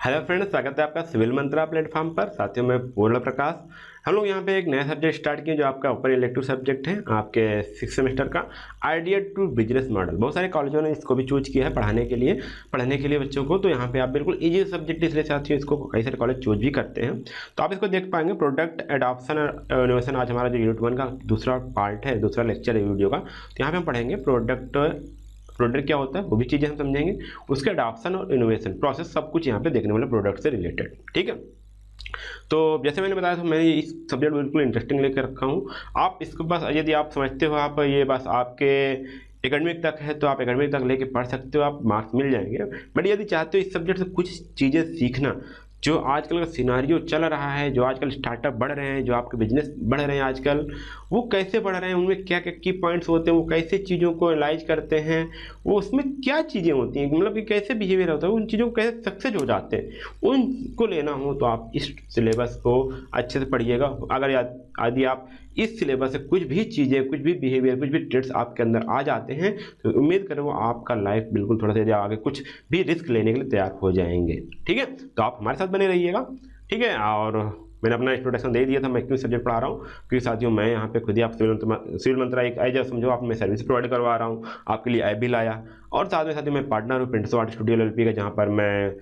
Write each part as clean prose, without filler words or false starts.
Hello friends, स्वागत है आपका सिविल मंत्रा प्लेटफॉर्म पर। साथियों मैं पूर्ण प्रकाश। हम लोग यहाँ पे एक नया सब्जेक्ट स्टार्ट किए जो आपका ओपन इलेक्टिव सब्जेक्ट है आपके 6 सेमेस्टर का, आइडिया टू बिजनेस मॉडल। बहुत सारे कॉलेजों ने इसको भी चूज किया है पढ़ाने के लिए बच्चों को। तो यहाँ पे आप बिल्कुल इजी सब्जेक्ट, इसलिए साथियों इसको कई सारे कॉलेज चूज भी करते हैं। तो आप इसको देख पाएंगे, प्रोडक्ट एडॉप्शन और इनोवेशन। आज हमारा जो यूनिट 1 का दूसरा पार्ट है, दूसरा लेक्चर है वीडियो का। तो यहाँ पे हम पढ़ेंगे प्रोडक्ट क्या होता है, वो भी चीज़ें हम समझेंगे। उसके अडॉप्शन और इनोवेशन प्रोसेस, सब कुछ यहाँ पे देखने वाले प्रोडक्ट से रिलेटेड। ठीक है, तो जैसे मैंने बताया था, मैंने इस सब्जेक्ट बिल्कुल इंटरेस्टिंग लेकर रखा हूँ। आप इसको बस, यदि आप समझते हो आप ये बस आपके एकेडमिक तक है तो आप एकेडमिक तक लेके पढ़ सकते हो, आप मार्क्स मिल जाएंगे। बट यदि चाहते हो इस सब्जेक्ट से कुछ चीज़ें सीखना, जो आजकल का सिनारियो चल रहा है, जो आजकल स्टार्टअप बढ़ रहे हैं, जो आपके बिजनेस बढ़ रहे हैं आजकल, वो कैसे बढ़ रहे हैं, उनमें क्या क्या की पॉइंट्स होते हैं, वो कैसे चीज़ों को एनालाइज करते हैं, वो उसमें क्या चीज़ें होती हैं, मतलब कि कैसे बिहेवियर होता है, उन चीज़ों को कैसे सक्सेस हो जाते हैं, उनको लेना हो तो आप इस सिलेबस को अच्छे से पढ़िएगा। अगर यदि आप इस सिलेबस से कुछ भी चीज़ें, कुछ भी बिहेवियर, कुछ भी ट्रेड्स आपके अंदर आ जाते हैं, तो उम्मीद करें वो आपका लाइफ बिल्कुल थोड़ा सा आगे कुछ भी रिस्क लेने के लिए तैयार हो जाएंगे। ठीक है, तो आप हमारे साथ बने रहिएगा। ठीक है, और मैंने अपना इंट्रोडक्शन दे दिया था, मैं क्यों सब्जेक्ट पढ़ा रहा हूँ, क्योंकि साथियों मैं यहाँ पे खुद ही आप सिविल मंत्रा एक एज समझो आप, मैं सर्विस प्रोवाइड करवा रहा हूँ, आपके लिए ऐप भी लाया। और साथ में मैं पार्टनर हूँ प्रिंट आर्ट स्टूडियो LLP का, जहाँ पर मैं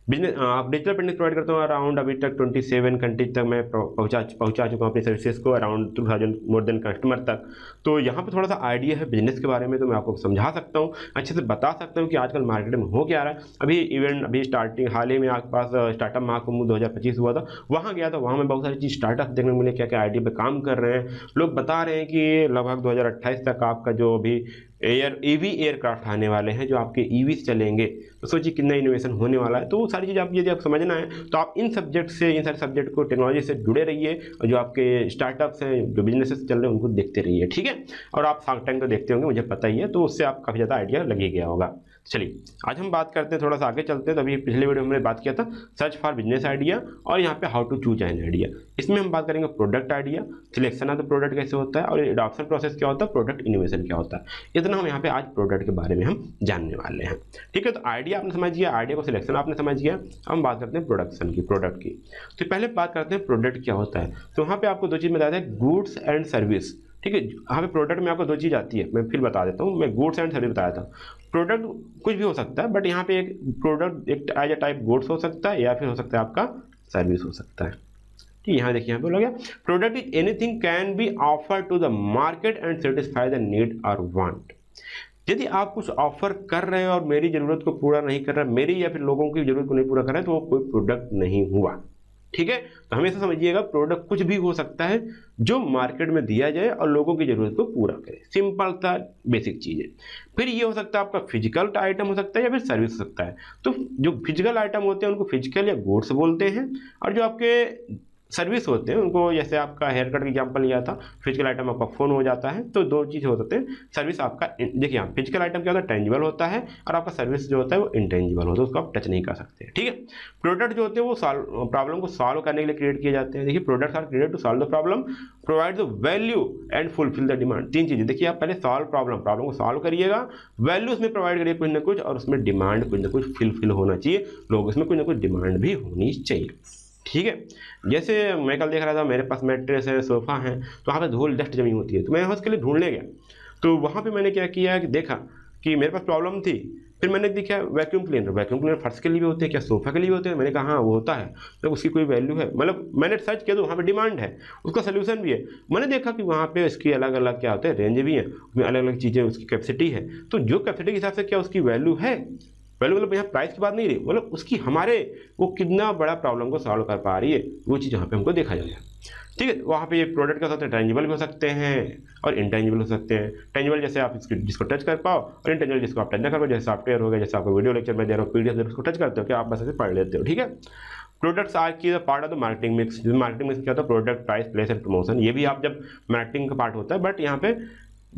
बिजनेस डिजिटल प्रिंटिंग प्रोवाइड करता हूँ। अराउंड अभी तक 27 कंट्रीज तक मैं पहुँचा चुका हूँ अपनी सर्विसेज को, अराउंड 2000 मोर देन कस्टमर तक। तो यहाँ पे थोड़ा सा आइडिया है बिजनेस के बारे में, तो मैं आपको समझा सकता हूँ, अच्छे से बता सकता हूँ कि आजकल मार्केट में हो क्या रहा है। अभी स्टार्टिंग हाल ही में आपके पास स्टार्टअप महाकुंभ 2025 हुआ था, वहाँ गया था। वहाँ में बहुत सारी चीज़ स्टार्टअप देखने को मिले, क्या क्या आइडिया पे काम कर रहे हैं लोग। बता रहे हैं कि लगभग 2028 तक आपका जो भी EV एयरक्राफ्ट आने वाले हैं, जो आपके EV से चलेंगे। तो सोचिए कितना इनोवेशन होने वाला है। तो वो सारी चीज़ आप यदि आप समझना है तो आप इन सारे सब्जेक्ट को, टेक्नोलॉजी से जुड़े रहिए, और जो आपके स्टार्टअप्स हैं, जो बिजनेसेस चल रहे हैं, उनको देखते रहिए। ठीक है, और आप शार्क टैंक तो देखते होंगे, मुझे पता ही है, तो उससे आप काफ़ी ज़्यादा आइडिया लग ही गया होगा। चलिए आज हम बात करते हैं, थोड़ा सा आगे चलते हैं। तो अभी पिछले वीडियो में हमने बात किया था सर्च फॉर बिजनेस आइडिया, और यहाँ पे how to choose an idea. इसमें हम बात करेंगे product idea, selection of the product कैसे होता है, और एडॉप्शन प्रोसेस क्या होता है, प्रोडक्ट इनोवेशन क्या होता है। इतना हम यहाँ पे आज प्रोडक्ट के बारे में हम जानने वाले हैं। ठीक है, तो आइडिया आपने समझ गया, आइडिया को सिलेक्शन आपने समझ गया। अब हम बात करते हैं प्रोडक्शन की, प्रोडक्ट की। तो पहले बात करते हैं प्रोडक्ट क्या होता है। तो वहाँ पे आपको दो चीज़ बताते हैं, गुड्स एंड सर्विस। ठीक है, यहाँ पे प्रोडक्ट में आपको दो चीज़ आती है, मैं फिर बता देता हूँ। मैं गुड्स एंड सर्विस बताया था। प्रोडक्ट कुछ भी हो सकता है, बट यहाँ पे एक प्रोडक्ट एक एज अ टाइप गुड्स हो सकता है, या फिर हो सकता है आपका सर्विस हो सकता है। ठीक है, यहाँ देखिए, यहाँ पे बोला गया product is anything can be offer to the market and satisfy the need और वांट। यदि आप कुछ ऑफर कर रहे हो और मेरी ज़रूरत को पूरा नहीं कर रहा, मेरी या फिर लोगों की ज़रूरत को नहीं पूरा कर रहे हैं, तो वो कोई प्रोडक्ट नहीं हुआ। ठीक है, तो हमेशा समझिएगा प्रोडक्ट कुछ भी हो सकता है जो मार्केट में दिया जाए और लोगों की ज़रूरत को पूरा करे। सिंपल सा बेसिक चीज़ है। फिर ये हो सकता है आपका फिजिकल आइटम हो सकता है, या फिर सर्विस हो सकता है। तो जो फिजिकल आइटम होते हैं उनको फिजिकल या गुड्स बोलते हैं, और जो आपके सर्विस होते हैं उनको, जैसे आपका हेयर कट का एग्जाम्पल लिया था, फिजिकल आइटम आपका फ़ोन हो जाता है। तो दो चीज़ हो सकते हैं। सर्विस आपका, देखिए यहाँ फिजिकल आइटम क्या होता है, टेंजिबल होता है, और आपका सर्विस जो होता है वो इंटेंजिबल होता है, उसको आप टच नहीं कर सकते। ठीक है, प्रोडक्ट जो होते हैं वो प्रॉब्लम को सॉल्व करने के लिए क्रिएट किए जाते हैं। देखिए, products are created to solve the problem, provide the value and fulfil the demand. तीन चीज़ें देखिए, आप पहले सॉल्व प्रॉब्लम को सॉल्व करिएगा, वैल्यू उसमें प्रोवाइड करिए कुछ ना कुछ, और उसमें डिमांड कुछ ना कुछ फुलफिल होना चाहिए, लोग उसमें कुछ ना कुछ डिमांड भी होनी चाहिए। ठीक है, जैसे मैं कल देख रहा था, मेरे पास मैट्रेस है, सोफ़ा है, तो वहाँ पे धूल डस्ट जमी होती है, तो मैं उसके लिए ढूंढने गया। तो वहाँ पे मैंने क्या किया कि देखा कि मेरे पास प्रॉब्लम थी। फिर मैंने देखा वैक्यूम क्लीनर फर्श के लिए भी होते हैं क्या, सोफ़ा के लिए भी होते हैं। मैंने कहा हाँ वो होता है, तो उसकी कोई वैल्यू है, मतलब मैंने सर्च किया तो वहाँ पे डिमांड है, उसका सोल्यूशन भी है। मैंने देखा कि वहाँ पे इसकी अलग अलग क्या होता है, रेंज भी है, उसमें अलग अलग चीज़ें, उसकी कैपेसिटी है। तो जो कैपेसिटी के हिसाब से क्या उसकी वैल्यू है, वैल्यू मतलब यहाँ प्राइस की बात नहीं रही, मतलब उसकी हमारे वो कितना बड़ा प्रॉब्लम को सॉल्व कर पा रही है, वो चीज़ यहाँ पे हमको देखा जाएगा। ठीक है, वहाँ पे ये प्रोडक्ट का होता है, टेंजिबल भी हो सकते हैं और इंटेंजिबल हो सकते हैं। टेंजिबल जैसे आप जिसको टच कर पाओ, और इंटेंजिबल जिसको आप टच ना कर पाओ, जैसे सॉफ्टवेयर हो गया, जैसे आपको वीडियो लेक्चर में दे रहा हूँ, PDF दे रहा हूँ, उसको टच करते हो क्या, आप बस ऐसे पढ़ लेते हो। ठीक है, प्रोडक्ट्स आर की part of the marketing mix. Marketing mix क्या होता है, product, price, place and promotion. ये भी आप जब मार्केटिंग का पार्ट होता है, बट यहाँ पे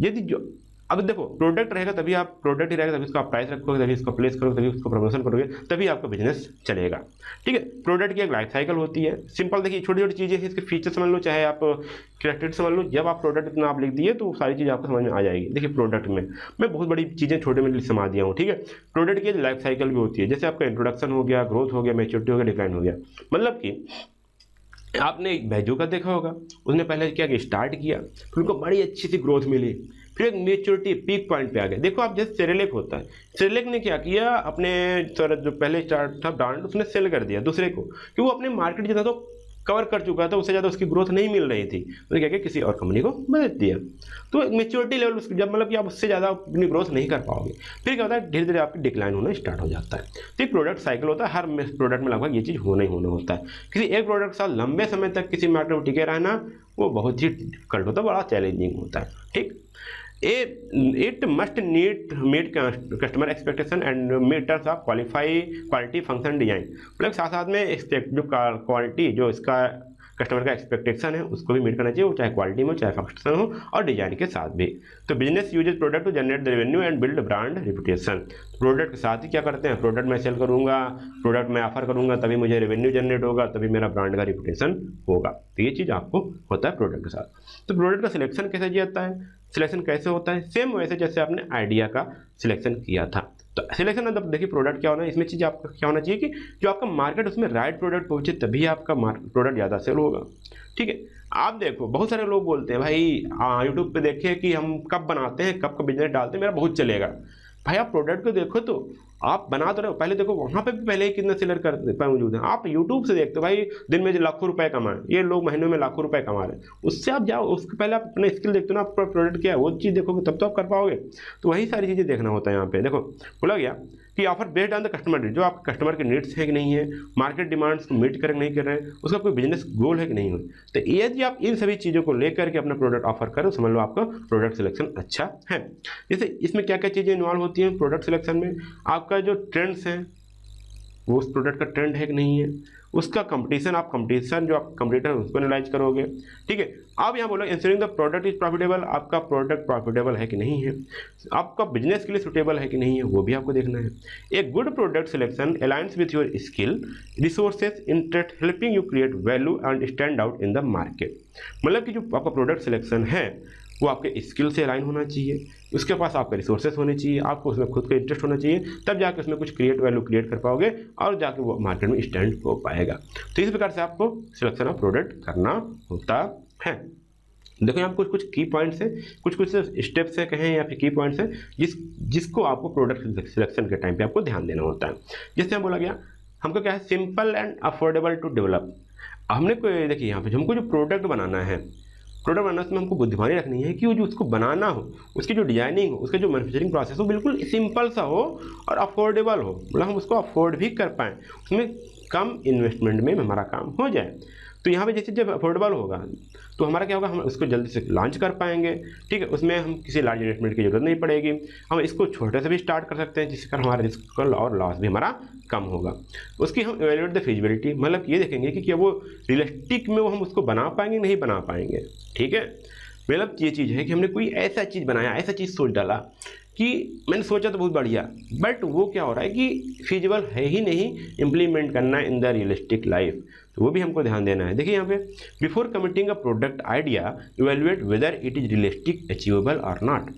यदि जो अब देखो प्रोडक्ट रहेगा तभी आप, प्रोडक्ट ही रहेगा तभी उसका प्राइस रखोगे, तभी उसको प्लेस करोगे, तभी उसको प्रमोशन करोगे, तभी आपका बिजनेस चलेगा। ठीक है, प्रोडक्ट की एक लाइफ साइकिल होती है। सिंपल देखिए, छोटी छोटी चीज़ें हैं, इसके फीचर समझ लो, चाहे आप कैरेक्टर समझ लो। जब आप प्रोडक्ट इतना आप लिख दिए तो सारी चीज़ आपको समझ में आ जाएगी। देखिए प्रोडक्ट में मैं बहुत बड़ी चीज़ें छोटे में समा दिया हूँ। ठीक है, प्रोडक्ट की लाइफ साइकिल भी होती है, जैसे आपका इंट्रोडक्शन हो गया, ग्रोथ हो गया, मैच्योरिटी हो गया, डिक्लाइन हो गया। मतलब कि आपने एक बैजू का देखा होगा, उसने पहले क्या किया, स्टार्ट किया, फिर उनको बड़ी अच्छी सी ग्रोथ मिली, फिर एक मेच्योरिटी पीक पॉइंट पे आ गया। देखो आप जैसे सेरेलेक होता है, सेरेलेक ने क्या किया, अपने जो पहले स्टार्ट था ब्रांड उसने सेल कर दिया दूसरे को, क्योंकि वो अपने मार्केट जितना तो कवर कर चुका था, उससे ज़्यादा उसकी ग्रोथ नहीं मिल रही थी, उसने क्या किया, किसी और कंपनी को बेच दिया। तो एक मेच्योरिटी लेवल उसकी, जब मतलब कि आप उससे ज़्यादा अपनी ग्रोथ नहीं कर पाओगे, फिर क्या होता है, धीरे धीरे आपकी डिक्लाइन होना स्टार्ट हो जाता है। तो एक प्रोडक्ट साइकिल होता है, हर प्रोडक्ट में लगभग ये चीज़ होना ही होना होता है। किसी एक प्रोडक्ट के साथ लंबे समय तक किसी मार्केट में टिके रहना वो बहुत ही डिफिकल्ट होता है, बड़ा चैलेंजिंग होता है। ठीक, it must meet customer expectation and meters of quality function design। मतलब साथ साथ में एक्सपेक्ट जो क्वालिटी जो इसका कस्टमर का एक्सपेक्टेशन है उसको भी मीट करना चाहिए, वो चाहे क्वालिटी में हो चाहे फंक्शन हो, और डिजाइन के साथ भी। तो business uses product to generate the revenue and build brand reputation. Product के साथ ही क्या करते हैं, प्रोडक्ट मैं सेल करूंगा, प्रोडक्ट मैं ऑफर करूंगा, तभी मुझे रेवेन्यू जनरेट होगा, तभी मेरा ब्रांड का रिपुटेशन होगा। तो ये चीज़ आपको होता है प्रोडक्ट के साथ। तो प्रोडक्ट का सिलेक्शन कैसे जाता है, सिलेक्शन कैसे होता है, सेम वैसे जैसे आपने आइडिया का सिलेक्शन किया था। तो सिलेक्शन मतलब देखिए प्रोडक्ट क्या होना है, इसमें चीज़ आपका क्या होना चाहिए कि जो आपका मार्केट उसमें राइट प्रोडक्ट पहुंचे, तभी आपका प्रोडक्ट ज़्यादा सेल होगा। ठीक है, आप देखो बहुत सारे लोग बोलते हैं भाई यूट्यूब पे देखे कि हम कब बनाते हैं, कब का बिजनेस डालते हैं, मेरा बहुत चलेगा। भाई आप प्रोडक्ट को देखो, तो आप बना तो रहे हो, पहले देखो वहाँ पे भी पहले ही कितना सेलर कर मौजूद है। आप यूट्यूब से देखते हो भाई दिन में जो लाखों रुपए कमाए, ये लोग महीनों में लाखों रुपए कमा रहे हैं, उससे आप जाओ, उसके पहले आप अपना स्किल देखते हो ना, आपका प्रोडक्ट क्या है वो चीज़ देखोगे तब तो आप कर पाओगे। तो वही सारी चीज़ें देखना होता है यहाँ पे। देखो बोला गया कि offer based on the customer need, जो आपके कस्टमर के नीड्स है कि नहीं है, मार्केट डिमांड्स को मीट कर नहीं कर रहे हैं, उसका कोई बिजनेस गोल है कि नहीं है। तो यदि आप इन सभी चीज़ों को लेकर के अपना प्रोडक्ट ऑफर करो, समझ लो आपका प्रोडक्ट सिलेक्शन अच्छा है। जैसे इसमें क्या क्या चीज़ें इन्वॉल्व होती हैं प्रोडक्ट सिलेक्शन में, आपका जो ट्रेंड्स हैं वो उस प्रोडक्ट का ट्रेंड है कि नहीं है, उसका कंपटीशन, आप कंपटीशन जो आप कंपटीटर है उसको एनालाइज करोगे। ठीक है, अब यहाँ बोलो ensuring the product is profitable, आपका प्रोडक्ट प्रॉफिटेबल है कि नहीं है, आपका बिजनेस के लिए सुटेबल है कि नहीं है, वो भी आपको देखना है। एक good product selection aligns with your skill, resources, interest, helping you create value and stand out in the market. मतलब कि जो आपका प्रोडक्ट सिलेक्शन है वो आपके स्किल से अलाइन होना चाहिए, उसके पास आपके रिसोर्सेज होने चाहिए, आपको उसमें खुद का इंटरेस्ट होना चाहिए, तब जाके उसमें कुछ वैल्यू क्रिएट कर पाओगे और जाके वो मार्केट में स्टैंड हो पाएगा। तो इस प्रकार से आपको सिलेक्शन ऑफ प्रोडक्ट करना होता है। देखो यहाँ कुछ की पॉइंट्स हैं, कुछ स्टेप्स है कहें या फिर की पॉइंट्स हैं जिसको आपको प्रोडक्ट सिलेक्शन के टाइम पे आपको ध्यान देना होता है। जैसे हम बोला गया हमको क्या है, simple and affordable to develop. हमने कोई देखिए यहाँ पे हमको जो प्रोडक्ट बनाना है, प्रोडक्ट बनाने में हमको बुद्धिमानी रखनी है कि वो जो उसको बनाना हो, उसकी जो डिजाइनिंग हो, उसका जो मैन्युफैक्चरिंग प्रोसेस हो बिल्कुल सिंपल सा हो और अफोर्डेबल हो, मतलब हम उसको अफोर्ड भी कर पाएँ, उसमें कम इन्वेस्टमेंट में हमारा काम हो जाए। तो यहाँ पे जैसे जब अफोर्डेबल होगा तो हमारा क्या होगा, हम उसको जल्दी से लॉन्च कर पाएंगे। ठीक है, उसमें हम किसी लार्ज इन्वेस्टमेंट की जरूरत नहीं पड़ेगी, हम इसको छोटे से भी स्टार्ट कर सकते हैं जिससे हमारा रिस्क और लॉस भी हमारा कम होगा। उसकी हम इवैल्यूएट द फिजिबिलिटी, मतलब ये देखेंगे कि क्या वो रियलिस्टिक में वो हम उसको बना पाएंगे नहीं बना पाएंगे। ठीक है, मतलब ये चीज़ है कि हमने कोई ऐसा चीज़ बनाया, ऐसा चीज़ सोच डाला कि मैंने सोचा तो बहुत बढ़िया, बट वो क्या हो रहा है कि फिजिबल है ही नहीं, इम्प्लीमेंट करना इन द रियलिस्टिक लाइफ, तो वो भी हमको ध्यान देना है। देखिए यहाँ पे before committing a product idea evaluate weather it is realistic, achievable और नॉट।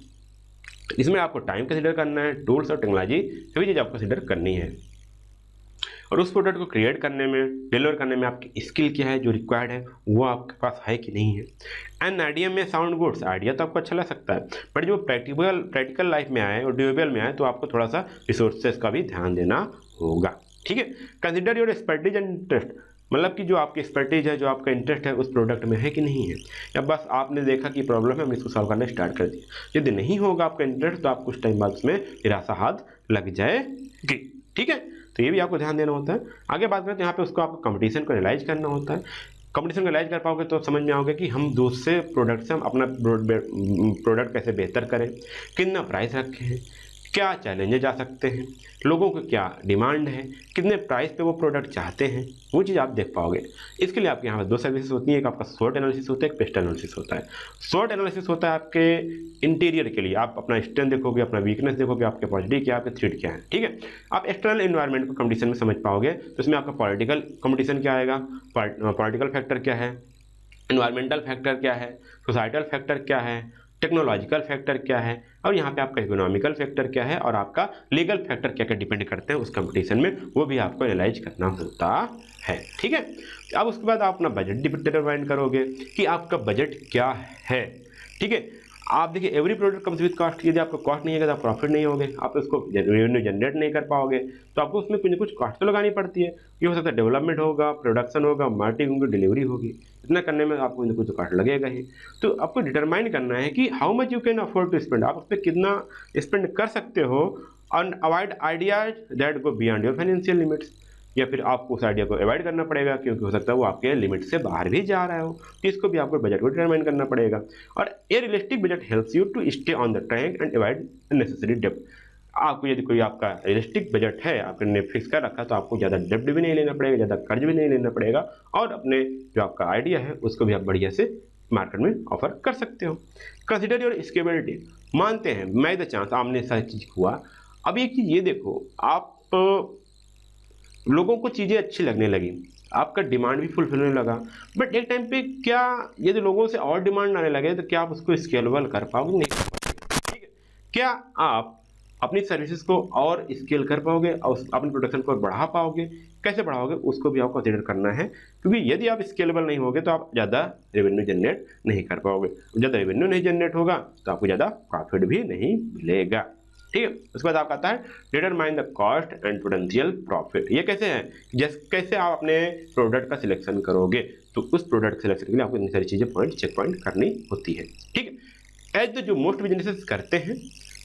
इसमें आपको टाइम कंसिडर करना है, टूल्स और टेक्नोलॉजी सभी चीज़ आपको कंसिडर करनी है, और उस प्रोडक्ट को क्रिएट करने में, डिलीवर करने में आपकी स्किल क्या है जो रिक्वायर्ड है वो आपके पास है कि नहीं है। एंड आइडिया में साउंड गुड्स, आइडिया तो आपको अच्छा लग सकता है, बट जो प्रैक्टिकल लाइफ में आए और ड्यूरेबल में आए तो आपको थोड़ा सा रिसोर्सेज का भी ध्यान देना होगा। ठीक है, consider your expertise and interest, मतलब कि जो आपकी एक्सपर्टीज है, जो आपका इंटरेस्ट है उस प्रोडक्ट में है कि नहीं है, या बस आपने देखा कि प्रॉब्लम है हम इसको सॉल्व करना स्टार्ट कर दिया। यदि नहीं होगा आपका इंटरेस्ट तो आप कुछ टाइम बाद उसमें निराशा हाथ लग जाएगी। ठीक है, तो ये भी आपको ध्यान देना होता है। आगे बात करते हैं यहाँ पे उसको आपको कंपटीशन को एनालाइज करना होता है। कंपटीशन को एनालाइज कर पाओगे तो समझ में आओगे कि हम दूसरे प्रोडक्ट से हम अपना प्रोडक्ट कैसे बेहतर करें, कितना प्राइस रखे हैं, क्या चैलेंजेस आ सकते हैं, लोगों को क्या डिमांड है, कितने प्राइस पे वो प्रोडक्ट चाहते हैं, वो चीज़ आप देख पाओगे। इसके लिए आपके यहाँ पर दो सर्विसेज होती है, एक आपका SWOT एनालिसिस होता है, एक पेस्ट एनालिसिस होता है। SWOT एनालिसिस होता है आपके इंटीरियर के लिए, आप अपना स्ट्रेंथ देखोगे, अपना वीकनेस देखोगे, आपके पॉजिटिव क्या है, आपके थ्रेट क्या है, ठीक है। आप एक्सटर्नल इन्वायरमेंट को कंडीशन में समझ पाओगे, तो इसमें आपका पॉलिटिकल कंपटीशन क्या आएगा, पॉलिटिकल फैक्टर क्या है, इन्वायरमेंटल फैक्टर क्या है, सोसाइटल फैक्टर क्या है, टेक्नोलॉजिकल फैक्टर क्या है, और यहाँ पे आपका इकोनॉमिकल फैक्टर क्या है, और आपका लीगल फैक्टर क्या क्या डिपेंड करते हैं उस कंपटीशन में, वो भी आपको एनालाइज करना होता है, ठीक है। अब उसके बाद आप अपना बजट डिटरमाइन करोगे कि आपका बजट क्या है, ठीक है। आप देखिए every product comes with cost, यदि आपका कॉस्ट नहीं है तो आप प्रॉफिट नहीं होगे, आप उसको रेवेन्यू जनरेट नहीं कर पाओगे, तो आपको उसमें कुछ ना कुछ कॉस्ट तो लगानी पड़ती है। ये हो सकता है डेवलपमेंट होगा, प्रोडक्शन होगा, मार्केटिंग होगी, डिलीवरी होगी, इतना करने में आपको कुछ ना कुछ कॉस्ट लगेगा ही। तो आपको डिटरमाइन करना है कि how much you can afford to spend, आप उस पर कितना स्पेंड कर सकते हो, और avoid ideas that go beyond your financial limits, या फिर आपको उस आइडिया को अवॉइड करना पड़ेगा क्योंकि हो सकता है वो आपके लिमिट से बाहर भी जा रहा हो, तो इसको भी आपको बजट को डिटरमाइन करना पड़ेगा। और a realistic budget helps you to stay on the track and avoid unnecessary डेब्ट। आपको यदि कोई आपका रियलिस्टिक बजट है, आपने फिक्स कर रखा, तो आपको ज़्यादा डेब्ट भी नहीं लेना पड़ेगा, ज़्यादा कर्ज भी नहीं लेना पड़ेगा, और अपने जो आपका आइडिया है उसको भी आप बढ़िया से मार्केट में ऑफर कर सकते हो। कंसिडर योर स्केलेबिलिटी, मानते हैं मैं द चांस आपने सारी चीज़ हुआ। अब एक चीज़ ये देखो, आप लोगों को चीज़ें अच्छी लगने लगी, आपका डिमांड भी फुलफिल होने लगा, बट एक टाइम पे क्या यदि लोगों से और डिमांड आने लगे तो क्या आप उसको स्केलेबल कर पाओगे, नहीं कर पाओगे, ठीक है। क्या आप अपनी सर्विसेज को और स्केल कर पाओगे और अपनी प्रोडक्शन को बढ़ा पाओगे, कैसे बढ़ाओगे उसको भी आपको कंसिडर करना है, क्योंकि यदि आप स्केलेबल नहीं होगे तो आप ज़्यादा रेवेन्यू जनरेट नहीं कर पाओगे, ज़्यादा रेवेन्यू नहीं जनरेट होगा तो आपको ज़्यादा प्रॉफिट भी नहीं मिलेगा, ठीक है। उसके बाद आपका आता है determine the cost and potential profit. ये कैसे है, जैसे कैसे आप अपने प्रोडक्ट का सिलेक्शन करोगे, तो उस प्रोडक्ट सिलेक्शन के लिए आपको इतनी सारी चीज़ें चेक पॉइंट करनी होती है, ठीक है। एज जो मोस्ट बिजनेसेस करते हैं,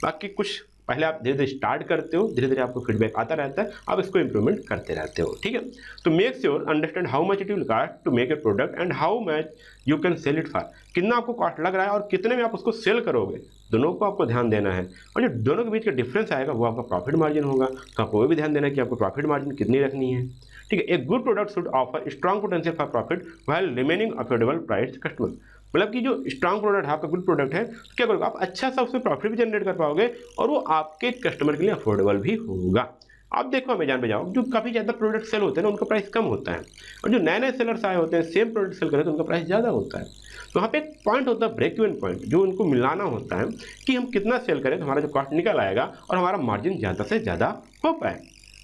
बाकी कुछ पहले आप धीरे धीरे स्टार्ट करते हो, धीरे धीरे आपको फीडबैक आता रहता है, आप इसको इंप्रूवमेंट करते रहते हो, ठीक है। तो make sure understand how much it will cost to make a product and how much you can sell it for, कितना आपको कॉस्ट लग रहा है और कितने में आप उसको सेल करोगे, दोनों को आपको ध्यान देना है। और जो दोनों के बीच का डिफरेंस आएगा वो आपका प्रॉफिट मार्जिन होगा, तो आपको वो भी ध्यान देना है कि आपको प्रॉफिट मार्जिन कितनी रखनी है, ठीक है। एक good product should offer strong potential for profit while remaining affordable price customer, मतलब कि जो स्ट्रांग प्रोडक्ट है, आपका गुड प्रोडक्ट है, तो क्या करोगे आप अच्छा सा उसमें प्रॉफिट भी जनरेट कर पाओगे और वो आपके कस्टमर के लिए अफोर्डेबल भी होगा। आप देखो अमेज़न पे जाओ, जो काफ़ी ज़्यादा प्रोडक्ट सेल होते हैं ना उनका प्राइस कम होता है, और जो नए नए सेलर्स आए होते हैं सेम प्रोडक्ट सेल करें तो उनका प्राइस ज़्यादा होता है। तो वहाँ पे एक पॉइंट होता है ब्रेक इवन पॉइंट, जो उनको मिलाना होता है कि हम कितना सेल करें तो हमारा जो कॉस्ट निकल आएगा और हमारा मार्जिन ज़्यादा से ज़्यादा हो पाए।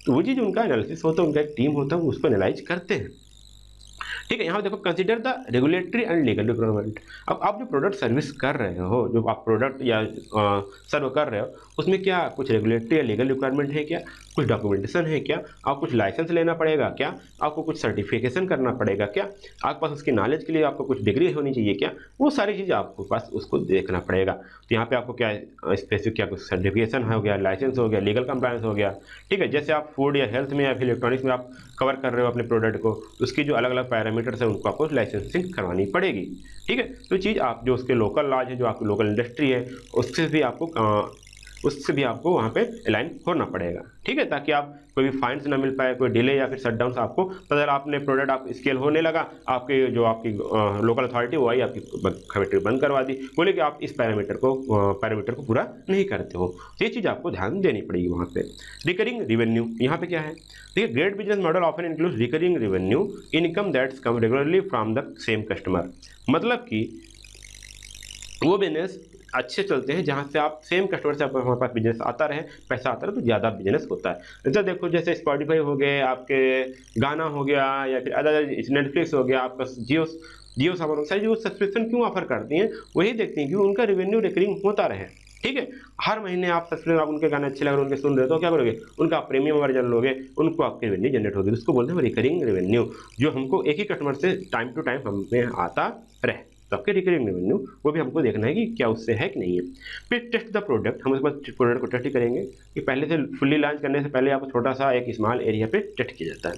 तो वो चीज़ उनका एनालिसिस होता है, उनका एक टीम होता है, उसको एनालाइज करते हैं, ठीक है। यहाँ देखो consider the regulatory and legal requirement. अब आप जो प्रोडक्ट सर्विस कर रहे हो, जो आप प्रोडक्ट या सर्व कर रहे हो, उसमें क्या कुछ रेगुलेटरी या लीगल रिक्वायरमेंट है क्या, कुछ डॉक्यूमेंटेशन है क्या, आपको कुछ लाइसेंस लेना पड़ेगा क्या, आपको कुछ सर्टिफिकेशन करना पड़ेगा क्या, आपके पास उसकी नॉलेज के लिए आपको कुछ डिग्री होनी चाहिए क्या, वो सारी चीज़ें आपको पास उसको देखना पड़ेगा। तो यहाँ पे आपको क्या स्पेसिफिक क्या कुछ सर्टिफिकेशन हो गया, लाइसेंस हो गया, लीगल कंप्लायंस हो गया, ठीक है। जैसे आप फूड या हेल्थ में या फिर इलेक्ट्रॉनिक्स में आप कवर कर रहे हो अपने प्रोडक्ट को, उसकी जो अलग अलग पैरामीटर्स है उनको आपको लाइसेंसिंग करवानी पड़ेगी, ठीक है। तो चीज़ आप जो उसके लोकल लॉज है, जो आपकी लोकल इंडस्ट्री है, उससे भी आपको वहाँ पे अलाइन होना पड़ेगा, ठीक है, ताकि आप कोई भी फाइन्स ना मिल पाए, कोई डिले या फिर शटडाउन से आपको, अगर आपने प्रोडक्ट आप स्केल होने लगा, आपके जो आपकी लोकल अथॉरिटी वो आई आपकी फैक्ट्री बंद करवा दी, बोले कि आप इस पैरामीटर को पूरा नहीं करते हो, तो ये चीज़ आपको ध्यान देनी पड़ेगी वहाँ पे। रिकरिंग रिवेन्यू, यहाँ पे क्या है, देखिए great business model often includes recurring revenue income that's come regularly from the same customer, मतलब कि वो बिजनेस अच्छे चलते हैं जहाँ से आप सेम कस्टमर से हमारे पास बिजनेस आता रहे, पैसा आता रहे, तो ज़्यादा बिजनेस होता है। जैसे देखो, जैसे स्पॉटिफाई हो गए, आपके गाना हो गया, या फिर अदर नेटफ्लिक्स हो गया, आपका जियो सामान, सारी जो सब्सक्रिप्शन क्यों ऑफर करती हैं, वही देखते हैं कि उनका रेवेन्यू रिकरिंग होता रहे, ठीक है। हर महीने आप सब्सक्रिप्शन, आप उनके गाने अच्छे लग रहे, उनके सुन रहे हो, तो क्या करोगे, उनका प्रीमियम वर्जन लोगे, उनको आपकी रेवेन्यू जनरेट होगी, उसको बोलते हैं रिकरिंग रेवेन्यू, जो हमको एक ही कस्टमर से टाइम टू टाइम हमें आता रहे, तो आपके रिकरिंग रेवेन्यू वो भी हमको देखना है कि क्या उससे है कि नहीं है। फिर टेस्ट द प्रोडक्ट, हम उसके बाद प्रोडक्ट को टेस्ट करेंगे कि पहले से फुल्ली लॉन्च करने से पहले आपको छोटा सा एक स्मॉल एरिया पे टेस्ट किया जाता है।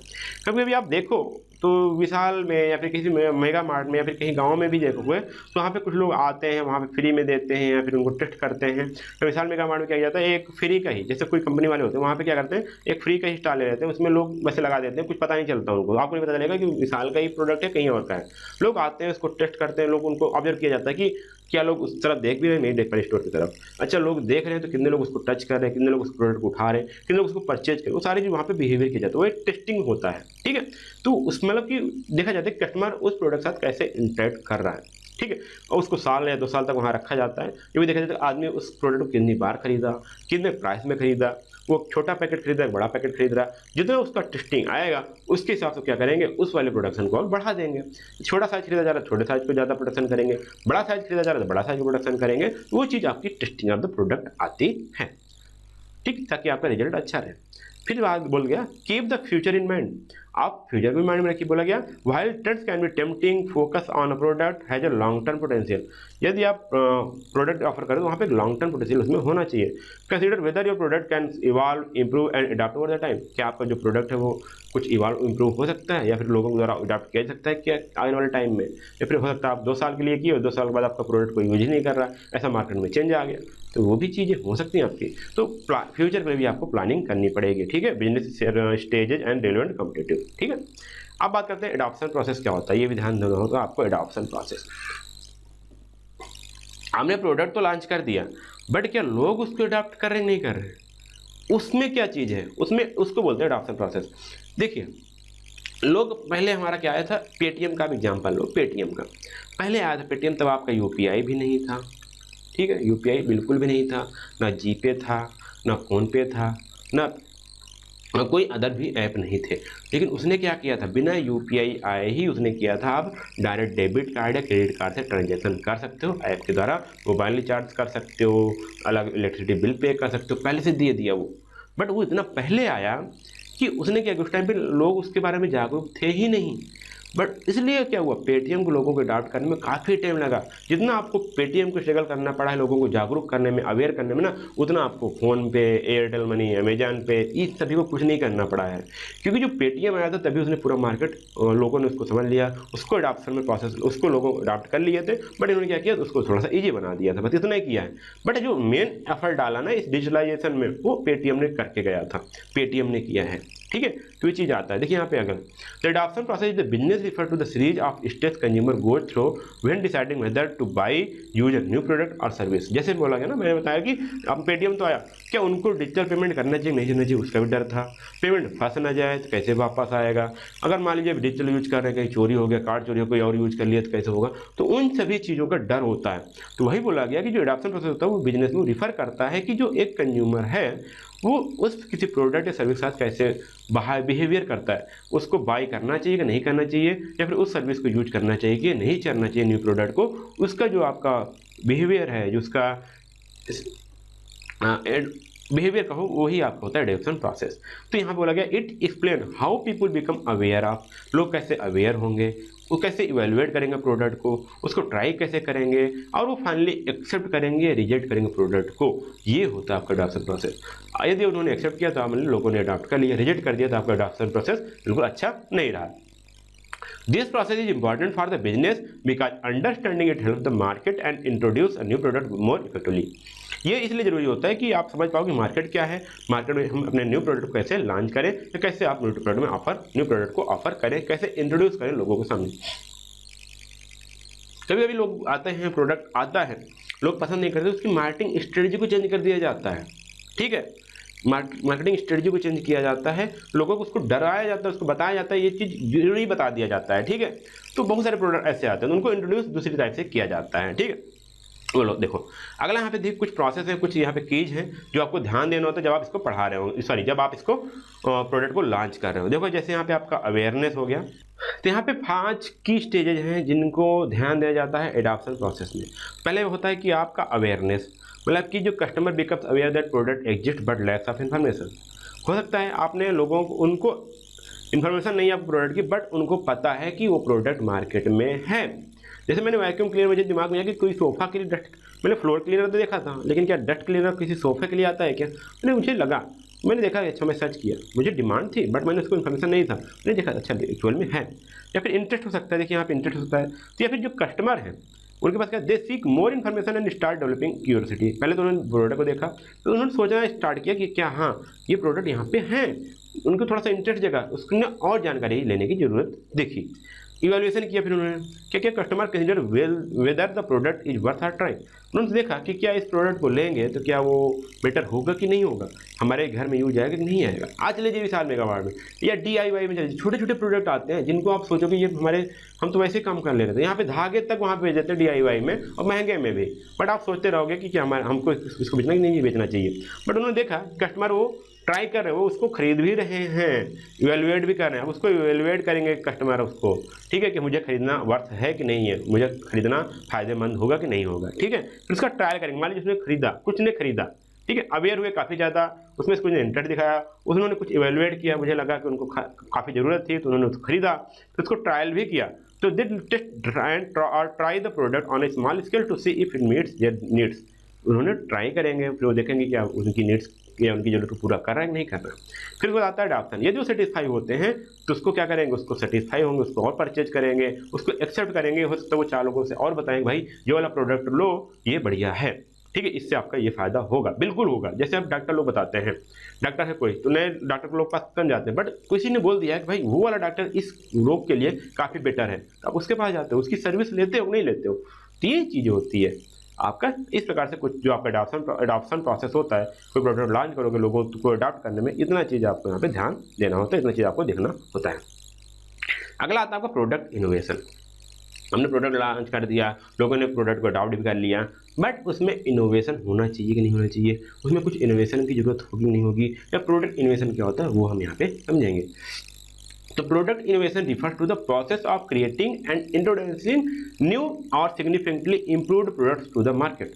कभी कभी आप देखो तो विशाल में या फिर किसी मेगा मार्ट में या फिर कहीं गाँव में भी देखोगे तो वहाँ पे कुछ लोग आते हैं, वहाँ पे फ्री में देते हैं या फिर उनको टेस्ट करते हैं। तो विशाल मेगा मार्ट में क्या किया जाता है, एक फ्री का ही, जैसे कोई कंपनी वाले होते हैं वहाँ पे क्या करते हैं, एक फ्री का ही स्टॉल ले लेते हैं, उसमें लोग वैसे लगा देते हैं, कुछ पता नहीं चलता उनको, आपको नहीं पता चलेगा कि विशाल का ही प्रोडक्ट है कहीं और का है। लोग आते हैं, उसको टेस्ट करते हैं, लोग उनको ऑब्जर्व किया जाता है कि क्या लोग उस तरफ देख भी रहे हैं, नहीं देख पा रहे स्टोर की तरफ। अच्छा, लोग देख रहे हैं तो कितने लोग उसको टच कर रहे हैं, कितने लोग उस प्रोडक्ट को उठा रहे हैं, कितने लोग उसको परचेज कर रहे हैं, वो सारी चीज़ वहाँ पे बिहेवियर किया जाता है, वो एक टेस्टिंग होता है। ठीक है, तो उस मतलब कि देखा जाता है कस्टमर उस प्रोडक्ट के साथ कैसे इंटरेक्ट कर रहा है। ठीक है, और उसको साल या 2 साल तक वहाँ रखा जाता है। ये भी देखा जाता है आदमी उस प्रोडक्ट को कितनी बार खरीदा, कितने प्राइस में खरीदा, वो छोटा पैकेट खरीदा, बड़ा पैकेट खरीद रहा, जितना उसका टेस्टिंग आएगा उसके हिसाब से क्या करेंगे, उस वाले प्रोडक्शन को और बढ़ा देंगे। छोटा साइज खरीदा जा रहा है, छोटे साइज को ज़्यादा प्रोडक्शन करेंगे, बड़ा साइज खरीदा जा रहा है तो बड़ा साइज को प्रोडक्शन करेंगे। वो चीज़ आपकी टेस्टिंग ऑफ द प्रोडक्ट आती है, ठीक, ताकि आपका रिजल्ट अच्छा रहे। फिर बात बोल गया keep the future in mind, आप फ्यूचर भी माइंड में रखिए। बोला गया while trends can be tempting, focus on a product has a long term potential. यदि आप प्रोडक्ट ऑफर करें तो वहाँ पे एक लॉन्ग टर्म पोटेंशियल उसमें होना चाहिए। Consider whether your product can evolve, improve and adopt over the time, क्या आपका जो प्रोडक्ट है वो कुछ इवॉल्व इंप्रूव हो सकता है या फिर लोगों द्वारा अडॉप्ट किया जा सकता है क्या आने वाले टाइम में, या फिर हो सकता है आप 2 साल के लिए किए और 2 साल के बाद आपका प्रोडक्ट कोई यूज ही नहीं कर रहा है, ऐसा मार्केट में चेंज आ गया, तो वो भी चीज़ें हो सकती हैं आपकी। तो फ्यूचर के लिए भी आपको प्लानिंग करनी पड़ेगी। ठीक है, business stages and relevant competitive. ठीक है, अब बात करते हैं एडॉप्शन प्रोसेस क्या होता है, ये भी ध्यान देना होगा आपको। एडॉप्शन प्रोसेस, हमने प्रोडक्ट तो लॉन्च कर दिया, बट क्या लोग उसको अडॉप्ट कर रहे हैं नहीं कर रहे हैं, उसमें क्या चीज़ है, उसमें उसको बोलते हैं एडॉप्शन प्रोसेस। देखिए, लोग पहले हमारा क्या आया था, पेटीएम का भी एग्जाम्पल लो, पेटीएम का पहले आया था पेटीएम, तब आपका यूपीआई भी नहीं था। ठीक है, यूपीआई बिल्कुल भी नहीं था, ना जीपे था, ना फ़ोनपे था, ना कोई अदर भी ऐप नहीं थे। लेकिन उसने क्या किया था, बिना यूपीआई आए ही उसने किया था, आप डायरेक्ट डेबिट कार्ड या क्रेडिट कार्ड से ट्रांजैक्शन कर सकते हो, ऐप के द्वारा मोबाइल रिचार्ज कर सकते हो, अलग इलेक्ट्रिसिटी बिल पे कर सकते हो, पहले से दे दिया वो। बट वो इतना पहले आया कि उसने क्या, उस टाइम पे लोग उसके बारे में जागरूक थे ही नहीं। बट इसलिए क्या हुआ, पेटीएम को लोगों को अडॉप्ट करने में काफ़ी टाइम लगा। जितना आपको पेटीएम को स्ट्रगल करना पड़ा है लोगों को जागरूक करने में, अवेयर करने में ना, उतना आपको फ़ोन पे, एयरटेल मनी, अमेजन पे, इस सभी को कुछ नहीं करना पड़ा है। क्योंकि जो पेटीएम आया था तभी उसने पूरा मार्केट, लोगों ने उसको समझ लिया, उसको अडॉप्शन में प्रोसेस, उसको लोगों अडॉप्ट कर लिए थे। बट इन्होंने क्या किया, उसको थोड़ा सा ईजी बना दिया था, बस इतना ही किया है। बट जो मेन एफर्ट डाला ना इस डिजिटलाइजेशन में, वो पेटीएम ने करके गया था, पेटीएम ने किया है। ठीक है, तो ये चीज़ आता है। देखिए यहाँ पे अगर the adoption process is the business refer to the series of steps consumer go through when deciding whether to buy, use a new product और सर्विस। जैसे बोला गया ना, मैंने बताया कि अब पेटीएम तो आया, क्या उनको डिजिटल पेमेंट करना चाहिए नहीं करना चाहिए, उसका भी डर था। पेमेंट फंस ना जाए तो कैसे वापस आएगा, अगर मान लीजिए डिजिटल यूज कर रहे हैं, कहीं चोरी हो गया, कार्ड चोरी हो गया, और यूज कर लिया तो कैसे होगा, तो उन सभी चीज़ों का डर होता है। तो वही बोला गया कि जो एडॉप्शन प्रोसेस होता है वो बिजनेस में रिफर करता है कि जो एक कंज्यूमर है वो उस किसी प्रोडक्ट या सर्विस के साथ कैसे बिहेवियर करता है, उसको बाई करना चाहिए कि नहीं करना चाहिए, या फिर उस सर्विस को यूज करना चाहिए कि नहीं करना चाहिए न्यू प्रोडक्ट को, उसका जो आपका बिहेवियर है, जो उसका बिहेवियर का हो, वही आपका होता है एडॉप्शन प्रोसेस। तो यहाँ बोला गया it explain how people become aware of, लोग कैसे अवेयर होंगे, वो कैसे इवेलुएट करेंगे प्रोडक्ट को, उसको ट्राई कैसे करेंगे, और वो फाइनली एक्सेप्ट करेंगे, रिजेक्ट करेंगे प्रोडक्ट को। ये होता है आपका एडॉप्शन प्रोसेस। यदि उन्होंने एक्सेप्ट किया तो मतलब लोगों ने अडॉप्ट कर लिया, रिजेक्ट कर दिया तो आपका एडॉप्शन प्रोसेस बिल्कुल अच्छा नहीं रहा। This process is important for the business because understanding it helps the market and introduce a new product more effectively. ये इसलिए जरूरी होता है कि आप समझ पाओ कि मार्केट क्या है, मार्केट में हम अपने न्यू प्रोडक्ट को कैसे लॉन्च करें, या कैसे आप न्यू प्रोडक्ट को ऑफर करें, कैसे इंट्रोड्यूस करें लोगों के सामने। कभी कभी लोग आते हैं, प्रोडक्ट आता है, लोग पसंद नहीं करते, उसकी मार्केटिंग स्ट्रेटजी को चेंज कर दिया जाता है। ठीक है, मार्केटिंग स्ट्रेटजी को चेंज किया जाता है, लोगों को उसको डराया जाता है, उसको बताया जाता है, ये चीज़ जरूरी बता दिया जाता है। ठीक है, तो बहुत सारे प्रोडक्ट ऐसे आते हैं, तो उनको इंट्रोड्यूस दूसरी टाइप से किया जाता है। ठीक है, बोलो देखो अगला यहाँ पे देखिए कुछ प्रोसेस है, कुछ यहाँ पे कीज हैं जो आपको ध्यान देना होता है जब आप इसको पढ़ा रहे हो, सॉरी जब आप इसको प्रोडक्ट को लॉन्च कर रहे हो। देखो जैसे यहाँ पे आपका अवेयरनेस हो गया, तो यहाँ पे 5 की स्टेजेज हैं जिनको ध्यान दिया जाता है एडॉप्शन प्रोसेस में। पहले होता है कि आपका अवेयरनेस, मतलब कि जो customer becomes aware that product exist but lakhs of information. हो सकता है आपने लोगों को, उनको इन्फॉर्मेशन नहीं है आपको प्रोडक्ट की, बट उनको पता है कि वो प्रोडक्ट मार्केट में है। जैसे मैंने वैक्यूम क्लीनर, मुझे दिमाग में आया कि कोई सोफ़ा के लिए डस्ट, मैंने फ्लोर क्लीनर तो देखा था, लेकिन क्या डस्ट क्लीनर किसी सोफे के लिए आता है क्या? मैंने मुझे लगा मैंने देखा, अच्छा मैं सर्च किया, मुझे डिमांड थी बट मैंने उसको इन्फॉर्मेशन नहीं था, मैंने देखा अच्छा एक्चुअल में है। या फिर इंटरेस्ट हो सकता है, देखिए यहाँ पे इंटरेस्ट हो सकता है। तो या फिर जो कस्टमर है उनके पास क्या, they seek more information and start developing curiosity. पहले तो उन्होंने प्रोडक्ट को देखा, तो उन्होंने सोचना स्टार्ट किया कि क्या हाँ ये प्रोडक्ट यहाँ पे है, उनको थोड़ा सा इंटरेस्ट जगा, उसने और जानकारी लेने की जरूरत देखी। इवैल्यूएशन किया, फिर उन्होंने क्या क्या, customer consider whether the product is worth or try. उन्होंने देखा कि क्या इस प्रोडक्ट को लेंगे तो क्या वो बेटर होगा कि नहीं होगा, हमारे घर में यूज आएगा कि नहीं आएगा। आज चले जाइए विशाल मेगामार्ट में या DIY में चलिए, छोटे छोटे प्रोडक्ट आते हैं जिनको आप सोचोगे ये हमारे, हम तो वैसे ही काम कर ले रहे थे, यहाँ पे धागे तक वहाँ पे भेज देते हैं DIY में और महंगे में भी, बट आप सोचते रहोगे कि क्या हमारे हमको इसको बेचना कि नहीं बेचना चाहिए। बट उन्होंने देखा कस्टमर वो ट्राई कर रहे हैं, वो उसको खरीद भी रहे हैं, इवेलुएट भी कर रहे हैं। अब उसको इवेलुएट करेंगे कस्टमर उसको, ठीक है, कि मुझे खरीदना वर्थ है कि नहीं है, मुझे खरीदना फायदेमंद होगा कि नहीं होगा, ठीक है। फिर उसका ट्रायल करेंगे। मान लीजिए उसने खरीदा, कुछ ने खरीदा, ठीक है, अवेयर हुए काफ़ी ज़्यादा, उसमें कुछ ने इंटरेस्ट दिखाया, उन्होंने कुछ इवेलुएट किया, मुझे लगा कि उनको काफ़ी ज़रूरत थी तो उन्होंने उसको खरीदा, तो उसको ट्रायल भी किया। तो they test try the product on a small scale to see if it meets their needs. उन्होंने ट्राई करेंगे, फिर वो देखेंगे क्या उनकी नीड्स या उनकी जरूरत को पूरा कर रहा है कि नहीं कर रहा है। फिर वो आता है अडॉप्शन। ये जो सेटिस्फाई होते हैं तो उसको क्या करेंगे, उसको सेटिस्फाई होंगे, उसको और परचेज करेंगे, उसको एक्सेप्ट करेंगे। हो सकता है वो 4 लोगों से और बताएंगे भाई ये वाला प्रोडक्ट लो, ये बढ़िया है, ठीक है, इससे आपका ये फायदा होगा, बिल्कुल होगा। जैसे अब डॉक्टर लोग बताते हैं, डॉक्टर है कोई तो नए डॉक्टर के लोग पास कम जाते हैं, बट किसी ने बोल दिया है कि भाई वो वाला डॉक्टर इस रोग के लिए काफ़ी बेटर है, तो आप उसके पास जाते हो, उसकी सर्विस लेते हो नहीं लेते हो। तो ये चीज़ें होती है आपका इस प्रकार से कुछ जो आपका अडॉप्शन प्रोसेस होता है, कोई प्रोडक्ट लॉन्च करोगे, लोगों को अडॉप्ट करने में इतना चीज़ आपको यहाँ पे ध्यान देना होता है, इतना चीज़ आपको देखना होता है। अगला आता है आपका प्रोडक्ट इनोवेशन। हमने प्रोडक्ट लॉन्च कर दिया, लोगों ने प्रोडक्ट को अडॉप्ट भी कर लिया, बट उसमें इनोवेशन होना चाहिए कि नहीं होना चाहिए, उसमें कुछ इनोवेशन की जरूरत होगी नहीं होगी, या प्रोडक्ट इनोवेशन क्या होता है वो हम यहाँ पे समझेंगे। तो product innovation refers to the process of creating and introducing new or significantly improved products to the market।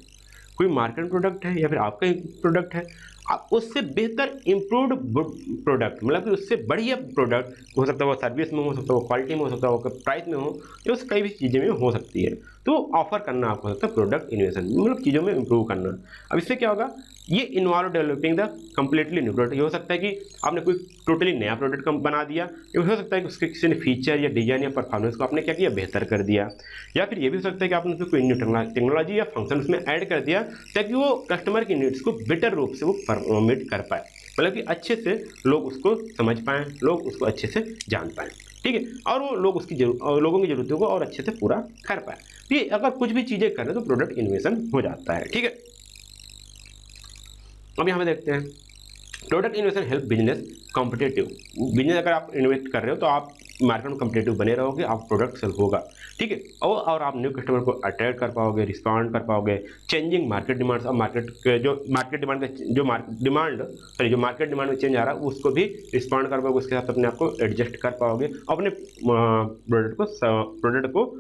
कोई मार्केट प्रोडक्ट है या फिर आपका ही प्रोडक्ट है, आप उससे बेहतर इम्प्रूव्ड प्रोडक्ट, मतलब कि उससे बढ़िया प्रोडक्ट हो सकता है, वो सर्विस में हो सकता है, वो क्वालिटी में हो सकता है, वो प्राइस में हो, या उस कई भी चीज़ें में हो सकती है, तो ऑफर करना आपको हो सकता है प्रोडक्ट इनोवेशन, मतलब चीज़ों में इंप्रूव करना। अब इससे क्या होगा, ये involve developing the completely new product. ये हो सकता है कि आपने कोई टोटली नया प्रोडक्ट बना दिया, ये हो सकता है कि उसके किसी ने फीचर या डिजाइन या परफॉर्मेंस को आपने क्या किया, बेहतर कर दिया, या फिर ये भी हो सकता है कि आपने उसमें कोई न्यू टेक्नोलॉजी या फंक्शन उसमें ऐड कर दिया ताकि वो कस्टमर की नीड्स को बेटर रूप से वो मीट कर पाए, मतलब कि अच्छे से लोग उसको समझ पाएँ, लोग उसको अच्छे से जान पाएँ, ठीक है, और वो लोग उसकी लोगों की जरूरतों को और अच्छे से पूरा कर पाए। ये अगर कुछ भी चीज़ें कर रहे हैं तो प्रोडक्ट इनोवेशन हो जाता है, ठीक है। अब यहाँ पे देखते हैं product innovation help business competitive. Business अगर आप इनोवेट कर रहे हो तो आप मार्केट में कॉम्पिटेटिव बने रहोगे, आप प्रोडक्ट सेल होगा, ठीक है, और आप न्यू कस्टमर को अट्रैक्ट कर पाओगे, रिस्पॉन्ड कर पाओगे, चेंजिंग मार्केट डिमांड्स। और मार्केट के जो मार्केट डिमांड में चेंज आ रहा है उसको भी रिस्पॉन्ड कर पाओगे, उसके साथ अपने आप को एडजस्ट कर पाओगे, अपने प्रोडक्ट को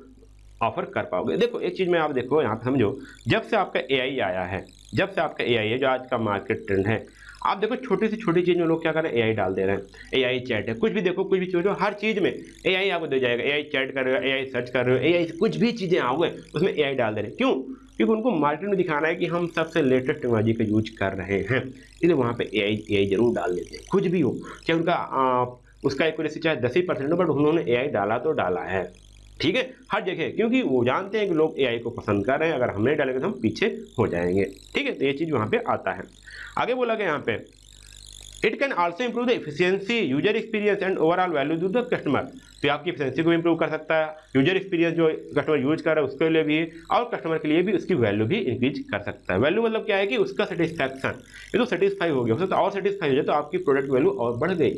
ऑफर कर पाओगे। देखो एक चीज़ में आप देखो यहाँ पे समझो, जब से आपका AI आया है, जब से आपका AI है जो आज का मार्केट ट्रेंड है, आप देखो छोटी से छोटी चीज़ में लोग क्या कर रहे हैं, AI डाल दे रहे हैं। AI चैट है, कुछ भी देखो, कुछ भी चीज़ हो, हर चीज़ में AI आपको दे जाएगा। AI चैट कर रहे हो, AI सर्च कर रहे हो, AI कुछ भी चीज़ें आओगे उसमें AI डाल दे रहे हैं। क्यों? क्योंकि उनको मार्केट में दिखाना है कि हम सबसे लेटेस्ट टेक्नोलॉजी का यूज कर रहे हैं, इसलिए वहाँ पर AI जरूर डाल देते हैं। कुछ भी हो, चाहे उनका उसका एक्यूरेसी चाहे 10% हो, बट उन्होंने AI डाला तो डाला है, ठीक है, हर जगह, क्योंकि वो जानते हैं कि लोग AI को पसंद कर रहे हैं, अगर हम नहीं डालेंगे तो हम पीछे हो जाएंगे, ठीक है। तो ये चीज़ वहाँ पे आता है। आगे बोला गया यहाँ पे, it can also improve the efficiency, user experience and overall value to the customer. तो आपकी एफिशिएंसी को इंप्रूव कर सकता है, यूजर एक्सपीरियंस जो कस्टमर यूज कर रहा है उसके लिए भी, और कस्टमर के लिए भी उसकी वैल्यू भी इंक्रीज कर सकता है। वैल्यू मतलब क्या है कि उसका सेटिस्फैक्शन, ये तो सेटिस्फाई हो गया, हो सकता है और सेटिस्फाई हो जाए तो आपकी प्रोडक्ट वैल्यू और बढ़ गई।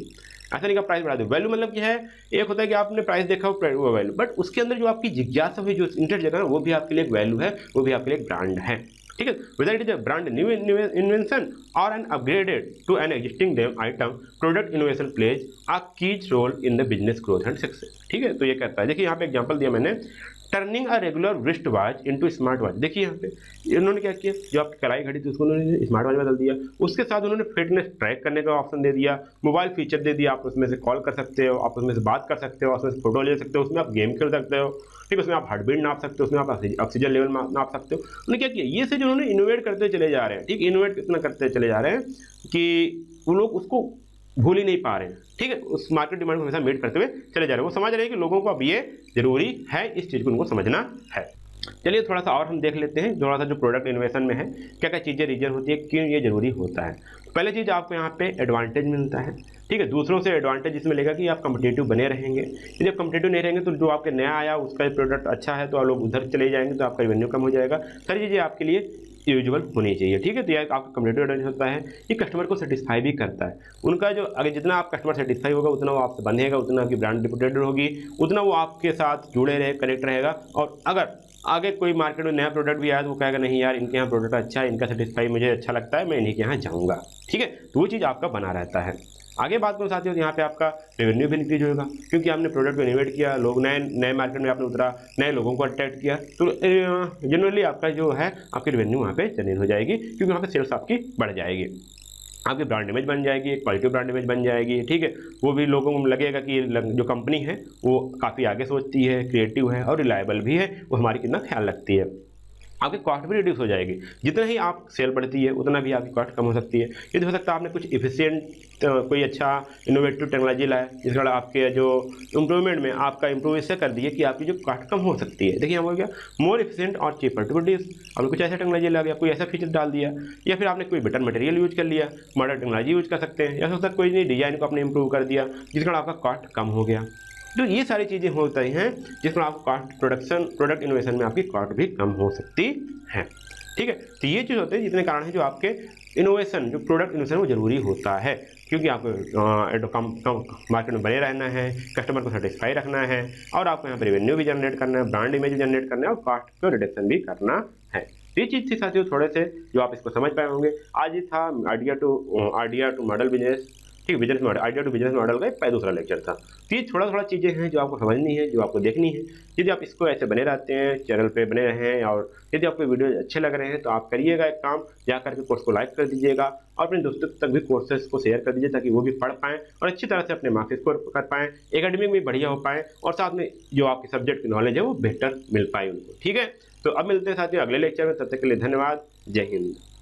ऐसा नहीं कि प्राइस बढ़ा दो। वैल्यू मतलब क्या है, एक होता है कि आपने प्राइस देखा वो वैल्यू, बट उसके अंदर जो आपकी जिज्ञासा हुई, जो इंटरेस्ट जगह ना, वो भी आपके लिए एक वैल्यू है, वो भी आपके लिए एक ब्रांड है, ठीक है। Whether it is a brand new invention और an upgraded to an existing them item, product innovation plays a keys role in the business growth and success, ठीक है। तो ये कहता है, देखिए यहाँ पे एग्जांपल दिया मैंने, turning a regular wrist watch into smart watch. देखिए यहाँ पे इन्होंने क्या किया, जो आपकी कलाई घड़ी थी उसको उन्होंने स्मार्ट वॉच बदल दिया। उसके साथ उन्होंने फिटनेस ट्रैक करने का ऑप्शन दे दिया, मोबाइल फीचर दे दिया, आप उसमें से कॉल कर सकते हो, आप उसमें से बात कर सकते हो, उसमें से फोटो ले सकते हो, उसमें आप गेम खेल सकते हो, ठीक है, उसमें आप हार्ट बीट नाप सकते हो, उसमें आप ऑक्सीजन लेवल नाप सकते हो। उन्होंने क्या किया, ये से जो उन्होंने इनोवेट करते चले जा रहे हैं, ठीक, इनोवेट कितना करते चले जा रहे हैं कि वो लोग उसको भूल ही नहीं पा रहे हैं, ठीक है, उस मार्केट डिमांड को हमेशा मीट करते हुए चले जा रहे हैं। वो समझ रहे हैं कि लोगों को अब ये जरूरी है, इस चीज़ को उनको समझना है। चलिए थोड़ा सा और हम देख लेते हैं, थोड़ा सा जो प्रोडक्ट इनोवेशन में है क्या क्या चीज़ें रीजन होती है, क्यों ये जरूरी होता है। पहले चीज़ आपको यहाँ पे एडवांटेज मिलता है, ठीक है, दूसरों से एडवांटेज इसमें लेगा कि आप कम्पिटेटिव बने रहेंगे। यदि आप कम्पिटेटिव नहीं रहेंगे तो जो आपके नया आया उसका प्रोडक्ट अच्छा है तो आप लोग उधर चले जाएंगे, तो आपका रेवेन्यू कम हो जाएगा। सारी चीज़ें आपके लिए यूजुअल होनी चाहिए, ठीक है। तो यह आपका कम्पिटेटिव एडवांटेज होता है, ये कस्टमर को सेटिस्फाई भी करता है। उनका जो अगर जितना आप कस्टमर सेटिस्फाई होगा उतना वो आपसे बनेगा, उतना आपकी ब्रांड रिपुटेड होगी, उतना वो आपके साथ जुड़े रहे, कनेक्ट रहेगा। और अगर आगे कोई मार्केट में नया प्रोडक्ट भी आया तो वो कहेगा नहीं यार इनके यहाँ प्रोडक्ट अच्छा है, इनका सेटिस्फाई मुझे अच्छा लगता है, मैं इन्हीं के यहाँ जाऊँगा, ठीक है। तो वो चीज़ आपका बना रहता है। आगे बात करो साथियों, यहाँ पे आपका रेवेन्यू भी इंक्रीज होगा, क्योंकि आपने प्रोडक्ट को इनोवेट किया, लोग नए मार्केट में आपने उतरा, नए लोगों को अट्रैक्ट किया, तो जनरली आपका जो है आपकी रेवेन्यू वहाँ पे जनरेट हो जाएगी, क्योंकि वहाँ पे सेल्स आपकी बढ़ जाएगी, आपकी ब्रांड इमेज बन जाएगी, एक पॉजिटिव ब्रांड इमेज बन जाएगी, ठीक है। वो भी लोगों को लगेगा कि जो कंपनी है वो काफ़ी आगे सोचती है, क्रिएटिव है और रिलायबल भी है, वो हमारी कितना ख्याल रखती है। आपकी कॉस्ट भी रिड्यूस हो जाएगी, जितना ही आप सेल बढ़ती है उतना भी आपकी कॉस्ट कम हो सकती है। ये हो सकता है आपने कुछ इफिशिएंट कोई अच्छा इनोवेटिव टेक्नोलॉजी लाया जिसके कारण आपके जो इम्प्रूवमेंट में आपका इम्प्रूव इससे कर दिए कि आपकी जो कॉस्ट कम हो सकती है। देखिए यहाँ हो गया मोर एफिशिएंट और चीपर टू प्रोड्यूस, आपने कुछ ऐसा टेक्नोलॉजी ला गया, कोई ऐसा फीचर डाल दिया, या फिर आपने कोई बेटर मटेरियल यूज कर लिया, मॉडर्न टेक्नोलॉजी यूज कर सकते हैं, या हो सकता है कोई नई डिजाइन को आपने इंप्रूव कर दिया जिसके कारण आपका कॉस्ट कम हो गया। तो ये सारी चीज़ें होती हैं जिसमें आपको प्रोडक्ट इनोवेशन में आपकी कॉस्ट भी कम हो सकती है, ठीक है। तो ये चीज़ होते हैं जितने कारण है जो आपके इनोवेशन, जो प्रोडक्ट इनोवेशन वो जरूरी होता है, क्योंकि आपको मार्केट में बने रहना है, कस्टमर को सेटिस्फाई रखना है, और आपको यहाँ पर रेवेन्यू भी जनरेट करना है, ब्रांड इमेज जनरेट करना है, और कॉस्ट को रिडक्शन भी करना है। ये चीज़ थी साथियों थोड़े से जो आप इसको समझ पाए होंगे। आज ये था आइडिया टू मॉडल बिजनेस, ठीक, business model, idea to business model का एक दूसरा लेक्चर था। तो ये थोड़ा चीज़ें हैं जो आपको समझनी है, जो आपको देखनी है। यदि आप इसको ऐसे बने रहते हैं, चैनल पे बने रहें, और यदि आपको वीडियो अच्छे लग रहे हैं तो आप करिएगा एक काम, जा करके कोर्स को लाइक कर दीजिएगा और अपने दोस्तों तक भी कोर्सेज को शेयर कर दीजिए, ताकि वो भी पढ़ पाएँ और अच्छी तरह से अपने मार्क्स स्कोर कर पाएँ, एकेडमिक में बढ़िया हो पाएँ, और साथ में जो आपके सब्जेक्ट की नॉलेज है वो बेहतर मिल पाए उनको, ठीक है। तो अब मिलते हैं साथियों अगले लेक्चर में, तब तक के लिए धन्यवाद, जय हिंद।